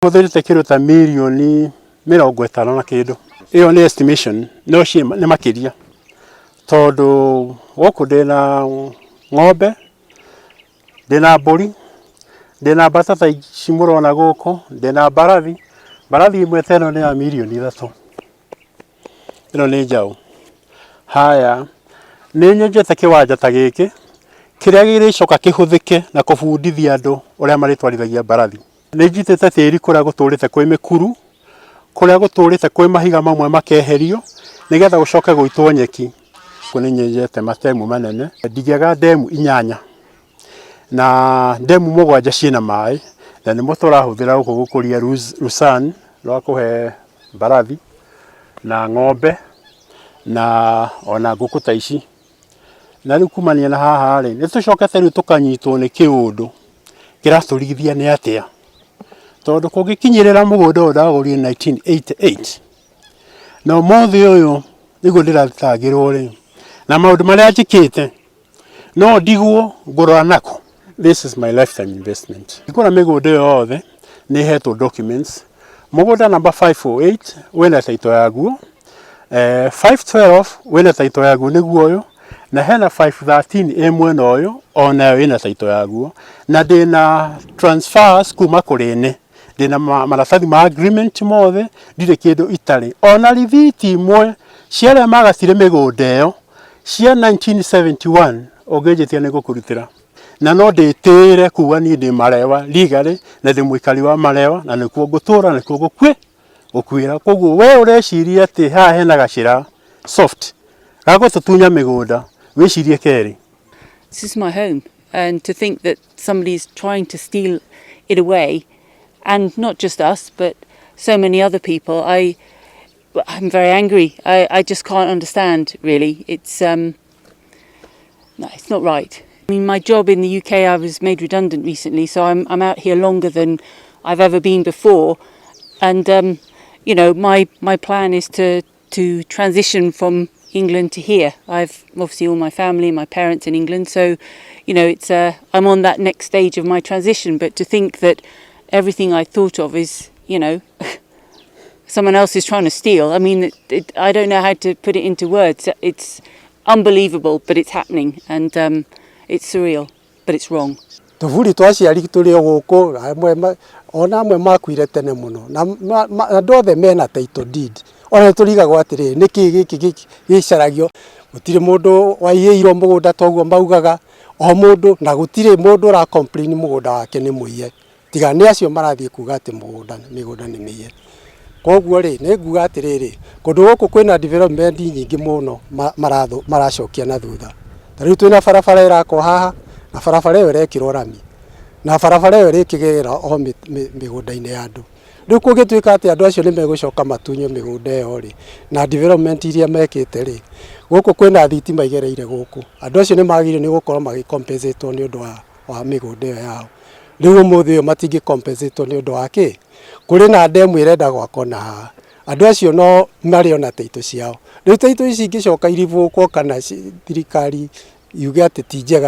Muthirite kiruta milioni 50 na kindu. Iyo ni estimation no shi ni makiria. Tondu woku ndina ng'ombe, ndina mburi, ndina batata cimurona guku, ndina mbarathi. Mbarathi imwe teno ni ya milioni 3. Ino ni njau. Haya, ni nyenjete kiwanja ta giki kiria giricoka kihuthike na kubundithia andu uria maritwarithagia mbarathi. Ni njitete tiri kuria guturite kwi mikuru, kuria guturite kwi mahiga mamwe makeherio nigetha gucoke guitwo nyeki. Kuni nyenjete matemu manene, ndigiaga ndemu 8 na ndemu 7 ciina mai, na nimo turahuthira guku gukuria rusan rwa kuhe mbarathi na ng'ombe na ona nguku ta ici. Na riu kumania na haha ri ni tucokete riu tukanyitwo ni kiundu kiraturigithia ni atia. Tondu kugikinyirira mugunda uyu ndagurire 1988 na mothi uyu nigu ndiratagirwo ri na maundu maria njikite no ndigwo ngurora nako. This is my lifetime investment. Ikora migunda yothe ni hetwo documents. Mugunda number 508 wena taito yaguo, 512 wena taito yaguo niguo uyu, na hena 513 emwena uyu ona ina taito yaguo, na ndina transfers kuma kurine, ndina maratathi ma agreement mothe ndire kindu itari, ona rithiti imwe ciaria magatire migunda iyo cia 1971 ongejetia ni gukurutira na no nditire kuwa ni ndi Malewa legally na ndi muikari wa Malewa na nikuo ngutura nikuo gukwira. Koguo we ureciria ati ha hena gacira soft gagututunya migunda wicirie keri. This is my home, and to think that somebody's trying to steal it away, and not just us but so many other people, I'm very angry. I just can't understand really. It's no, it's not right. I mean, my job in the UK, I was made redundant recently, so I'm out here longer than I've ever been before, and you know, my plan is to transition from England to here. I've obviously all my family, my parents in England, so you know, it's I'm on that next stage of my transition. But to think that everything I thought of is, you know, someone else is trying to steal. I mean, I don't know how to put it into words. It's unbelievable, but it's happening, and it's surreal, but it's wrong. Tuvuri twaciari turi guku ona amwe makwire tene muno na ndothe mena title deed. Ona turigagwo atiri niki giki gicaragio gutire mundu waiyirwo mugunda toguo maugaga o mundu na gutire mundu ra complain mugunda wake ni muiye tiga ni acio marathie kuga ati migunda ni miiye. Koguo ri ni nguga atiriri kundu guku kwina development nyingi muno maracokia na thutha. Tariu twina barabara irako haha na barabara iyo irekirwo rami na barabara iyo irikigera o migunda-ini ya andu. Riu kugituika ati andu acio ni megucoka matunyo migunda iyo ri na development iria mekite ri guku kwina thitima igereire guku, andu acio ni magire ni gukorwo magicompensate ni undu wa migunda iyo yao. Riu umuthi uyu matingi compensate ni undu wa ki kuri na ndemu irenda gwako na haha. Andu acio no mari ona taito ciao. Riu taito ici ingicoka irivukwo kana thirikari yuge ati ti njega.